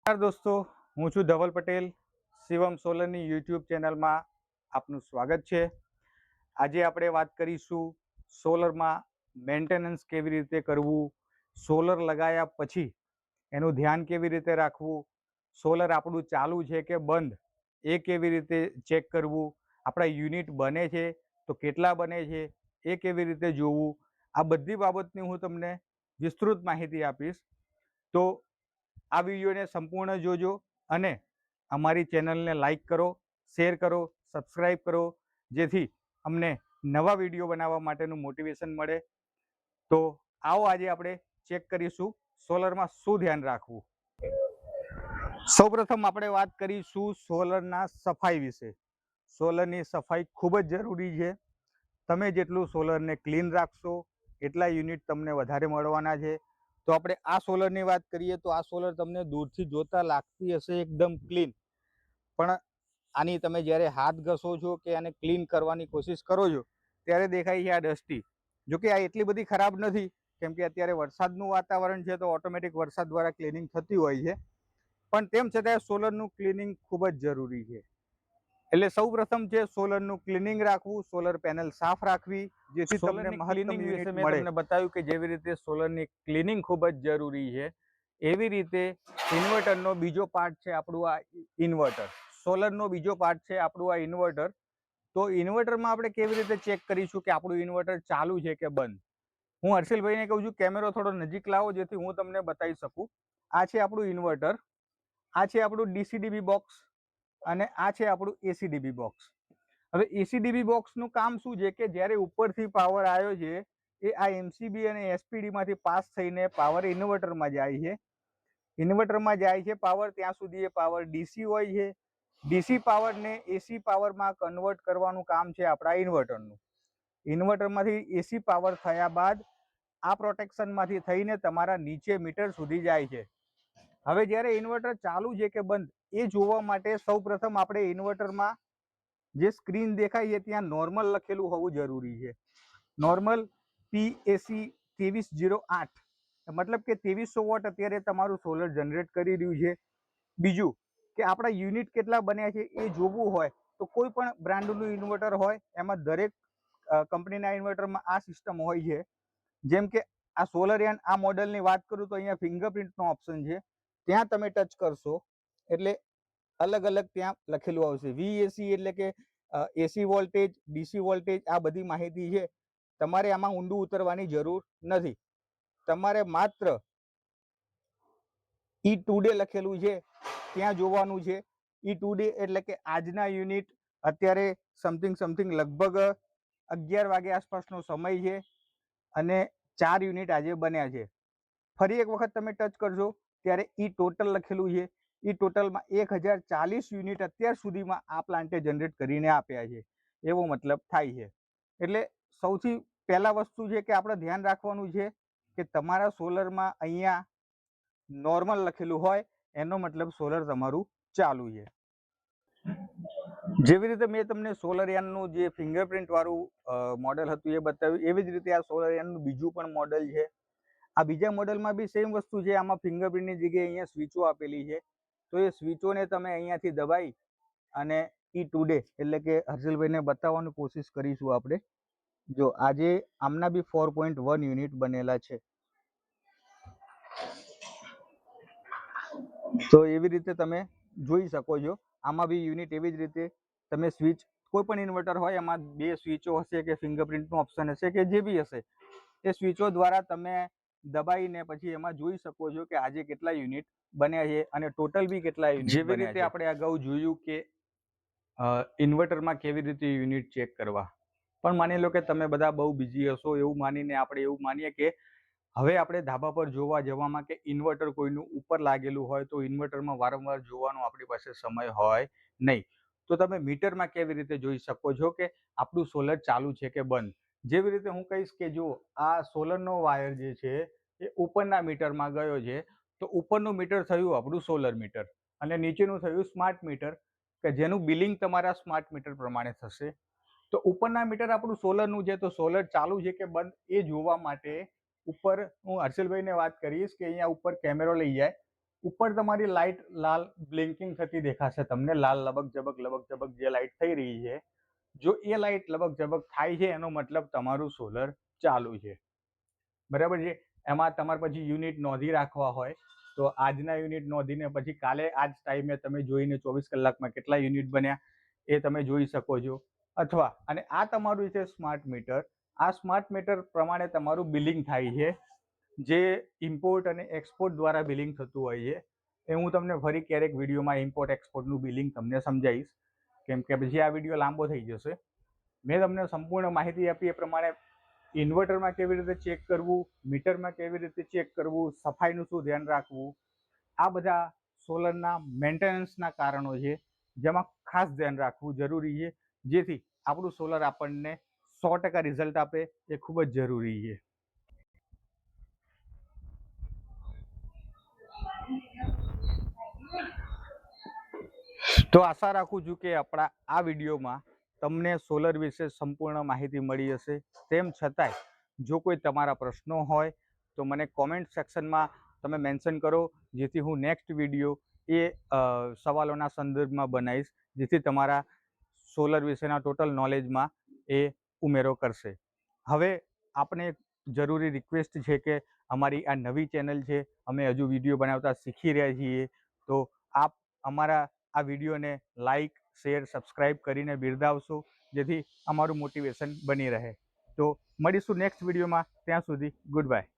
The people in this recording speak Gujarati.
નમસ્કાર દોસ્તો, હું છું ધવલ પટેલ. શિવમ સોલરની યુટ્યુબ ચેનલમાં આપનું સ્વાગત છે. આજે આપણે વાત કરીશું સોલરમાં મેન્ટેનન્સ કેવી રીતે કરવું, સોલર લગાવ્યા પછી એનું ધ્યાન કેવી રીતે રાખવું, સોલર આપણું ચાલુ છે કે બંધ એ કેવી રીતે ચેક કરવું, આપણા યુનિટ બને છે તો કેટલા બને છે એ કેવી રીતે જોવું, આ બધી બાબતની હું તમને વિસ્તૃત માહિતી આપીશ. તો આ વિડીયોને સંપૂર્ણ જોજો અને અમારી ચેનલને લાઈક કરો, શેર કરો, સબસ્ક્રાઈબ કરો, જેથી અમને નવા વિડીયો બનાવવા માટેનું મોટિવેશન મળે. તો આવો આજે આપણે ચેક કરીશું સોલરમાં શું ધ્યાન રાખવું. સૌપ્રથમ આપણે વાત કરીશું સોલરના સફાઈ વિશે. સોલરની સફાઈ ખૂબ જ જરૂરી છે. તમે જેટલું સોલરને ક્લીન રાખશો એટલા યુનિટ તમને વધારે મળવાના છે. તો આપણે આ સોલરની વાત કરીએ તો આ સોલર તમને દૂરથી જોતા લાગતી હશે એકદમ ક્લીન, પણ આની તમે જ્યારે હાથ ઘસો છો કે આને ક્લીન કરવાની કોશિશ કરો છો ત્યારે દેખાય છે આ ડસ્ટી. જોકે આ એટલી બધી ખરાબ નથી, કેમ કે અત્યારે વરસાદનું વાતાવરણ છે તો ઓટોમેટિક વરસાદ દ્વારા ક્લિનિંગ થતી હોય છે, પણ તેમ છતાં સોલરનું ક્લિનિંગ ખૂબ જ જરૂરી છે. એટલે સૌ પ્રથમ છે સોલરનું ક્લિનિંગ રાખવું, સોલર પેનલ સાફ રાખવી, જેથી તમને મહત્તમ યુનિટ મળે. મેં તમને બતાવ્યું કે જેવી રીતે સોલરની ક્લિનિંગ ખૂબ જ જરૂરી છે, એવી રીતે ઇન્વર્ટરનો બીજો પાર્ટ છે આપણું આ ઇન્વર્ટર. સોલરનો બીજો પાર્ટ છે આપણું આ ઇન્વર્ટર. તો ઇન્વર્ટરમાં આપણે કેવી રીતે ચેક કરીશું કે આપણું ઇન્વર્ટર ચાલુ છે કે બંધ? હું હર્ષિલભાઈને કહું છું કેમેરો થોડો નજીક લાવો જેથી હું તમને બતાવી શકું. આ છે આપણું ઇન્વર્ટર, આ છે આપણું ડીસીડીબી બોક્સ અને આ છે આપણું એસીડીબી બોક્સ. હવે એસીડીબી બોક્સનું કામ શું છે કે જ્યારે ઉપરથી પાવર આવ્યો છે એ આ એમસીબી અને એસપીડીમાંથી પાસ થઈને પાવર ઇન્વર્ટરમાં જાય છે. ઇન્વર્ટરમાં જાય છે પાવર, ત્યાં સુધી એ પાવર ડીસી હોય છે. ડીસી પાવરને એસી પાવરમાં કન્વર્ટ કરવાનું કામ છે આપણા ઇન્વર્ટરનું. ઇન્વર્ટરમાંથી એસી પાવર થયા બાદ આ પ્રોટેક્શનમાંથી થઈને તમારા નીચે મીટર સુધી જાય છે. હવે જ્યારે ઇન્વર્ટર ચાલુ છે કે બંધ એ જોવા માટે સૌ પ્રથમ આપણે ઇન્વર્ટરમાં જે સ્ક્રીન દેખાય છે ત્યાં નોર્મલ લખેલું હોવું જરૂરી છે. નોર્મલ PAC 2308, મતલબ કે 2300 વોટ અત્યારે તમારું સોલર જનરેટ કરી રહ્યું છે. બીજું કે આપણા યુનિટ કેટલા બન્યા છે એ જોવું હોય તો કોઈ પણ બ્રાન્ડનું ઇન્વર્ટર હોય એમાં દરેક કંપનીના ઇન્વર્ટરમાં આ સિસ્ટમ હોય છે. જેમ કે આ સોલરયાન આ મોડલની વાત કરું તો અહીંયા ફિંગરપ્રિન્ટનો ઓપ્શન છે, ત્યાં તમે ટચ કરશો એટલે અલગ અલગ ત્યાં લખેલું આવશે. VAC એટલે કે એસી વોલ્ટેજ, ડીસી વોલ્ટેજ, આ બધી માહિતી છે. તમારે આમાં ઊંડું ઉતરવાની જરૂર નથી. તમારે માત્ર E2D લખેલું છે ત્યાં જોવાનું છે. E2D એટલે કે આજના યુનિટ અત્યારે સમથિંગ લગભગ 11 વાગે આસપાસનો સમય છે અને 4 યુનિટ આજે બન્યા છે. ફરી એક વખત તમે ટચ કરશો ત્યારે ઈ ટોટલ લખેલું છે. ઈ ટોટલમાં 1040 યુનિટ અત્યાર સુધીમાં આ પ્લાન્ટે જનરેટ કરીને આપ્યા છે, એવો મતલબ થાય છે. એટલે સૌથી પહેલા વસ્તુ છે કે આપણે ધ્યાન રાખવાનું છે કે તમારા સોલરમાં અહીંયા નોર્મલ લખેલું હોય એનો મતલબ સોલર તમારું ચાલુ છે. જેવી રીતે મેં તમને સોલરયાનનું જે ફિંગરપ્રિન્ટ વાળું મોડેલ હતું એ બતાવ્યું, એવી જ રીતે આ સોલરયાનનું બીજું પણ મોડેલ છે. આ બીજા મોડેલમાં બી સેમ વસ્તુ છે. આમાં ફિંગરપ્રિન્ટની જગ્યાએ અહીંયા સ્વિચો આપેલી છે. તો એ સ્વિચોને તમે અહીંયાથી દબાઈ અને E2D એટલે કે હર્ષિલભાઈને બતાવવાની કોશિશ કરીશું આપણે. જો આજે આમના બી 4.1 યુનિટ બનેલા છે. તો એવી રીતે તમે જોઈ શકો છો. આમાં બી યુનિટ એવી જ રીતે તમે સ્વિચ, કોઈ પણ ઇન્વર્ટર હોય એમાં 2 સ્વિચો હશે કે ફિંગરપ્રિન્ટનો ઓપ્શન હશે કે જે બી હશે, એ સ્વિચો દ્વારા તમે દબાઈને પછી એમાં જોઈ શકો છો કે આજે કેટલા યુનિટ બન્યા છે અને ટોટલ બી કેટલા યુનિટ. જેવી રીતે આપણે અગાઉ જોયું કે ઇન્વર્ટરમાં કેવી રીતે યુનિટ ચેક કરવા, પણ માની લો કે તમે બધા બહુ બિઝી હશો એવું માનીને આપણે એવું માનીએ કે હવે આપણે ધાબા પર જોવા જવામાં કે ઇન્વર્ટર કોઈનું ઉપર લાગેલું હોય તો ઇન્વર્ટરમાં વારંવાર જોવાનો આપણી પાસે સમય હોય નહીં. તો તમે મીટરમાં કેવી રીતે જોઈ શકો છો કે આપણું સોલર ચાલુ છે કે બંધ? જેવી રીતે હું કહીશ કે જો આ સોલરનો વાયર જે છે એ ઉપરના મીટરમાં ગયો છે, તો ઉપરનું મીટર થયું આપણું સોલર મીટર અને નીચેનું થયું સ્માર્ટ મીટર, કે જેનું બિલિંગ તમારા સ્માર્ટ મીટર પ્રમાણે થશે. તો ઉપરના મીટર આપણું સોલરનું છે, તો સોલર ચાલુ છે કે બંધ એ જોવા માટે ઉપર હું હર્ષિલભાઈને વાત કરીશ કે અહીંયા ઉપર કેમેરો લઈ જાય, ઉપર તમારી લાઇટ લાલ બ્લિંકિંગ થતી દેખાશે તમને, લાલ લબક જે લાઇટ થઈ રહી છે. જો એ લાઇટ લબક થાય છે એનો મતલબ તમારું સોલર ચાલુ છે, બરાબર છે. એમાં તમારે પછી યુનિટ નોંધી રાખવા હોય તો આજના યુનિટ નોંધીને પછી કાલે આ જ ટાઈમે તમે જોઈને 24 કલાકમાં કેટલા યુનિટ બન્યા એ તમે જોઈ શકો છો. અથવા અને આ તમારું છે સ્માર્ટ મીટર. આ સ્માર્ટ મીટર પ્રમાણે તમારું બિલિંગ થાય છે, જે ઇમ્પોર્ટ અને એક્સપોર્ટ દ્વારા બિલિંગ થતું હોય છે. એ હું તમને ફરી ક્યારેક વિડીયોમાં ઇમ્પોર્ટ એક્સપોર્ટનું બિલિંગ તમને સમજાવીશ, કેમ કે પછી આ વિડીયો લાંબો થઈ જશે. મેં તમને સંપૂર્ણ માહિતી આપી એ પ્રમાણે ઇન્વર્ટરમાં કેવી રીતે ચેક કરવું, મીટરમાં કેવી રીતે ચેક કરવું, સફાઈનું શું ધ્યાન રાખવું, આ બધા સોલરના મેન્ટેનન્સના કારણો છે જેમાં ખાસ ધ્યાન રાખવું જરૂરી છે, જેથી આપણું સોલર આપણને 100% રિઝલ્ટ આપે એ ખૂબ જ જરૂરી છે. તો આશા રાખું છું કે આપણા આ વિડીયોમાં તમને સોલર વિશે સંપૂર્ણ માહિતી મળી હશે. તેમ છતાંય જો કોઈ તમારા પ્રશ્નો હોય તો મને કોમેન્ટ સેક્શનમાં તમે મેન્શન કરો, જેથી હું નેક્સ્ટ વિડીયો એ સવાલોના સંદર્ભમાં બનાવીશ, જેથી તમારા સોલર વિશેના ટોટલ નોલેજમાં એ ઉમેરો કરશે. હવે આપણે જરૂરી રિક્વેસ્ટ છે કે અમારી આ નવી ચેનલ છે, અમે હજુ વિડીયો બનાવતા શીખી રહ્યા છીએ, તો આપ અમારા આ વિડીયોને લાઈક, શેર, સબસ્ક્રાઈબ કરીને બિરદાવશો, જેથી અમારું મોટિવેશન બની રહે. તો મળીશું નેક્સ્ટ વિડીયોમાં. ત્યાં સુધી ગુડ બાય.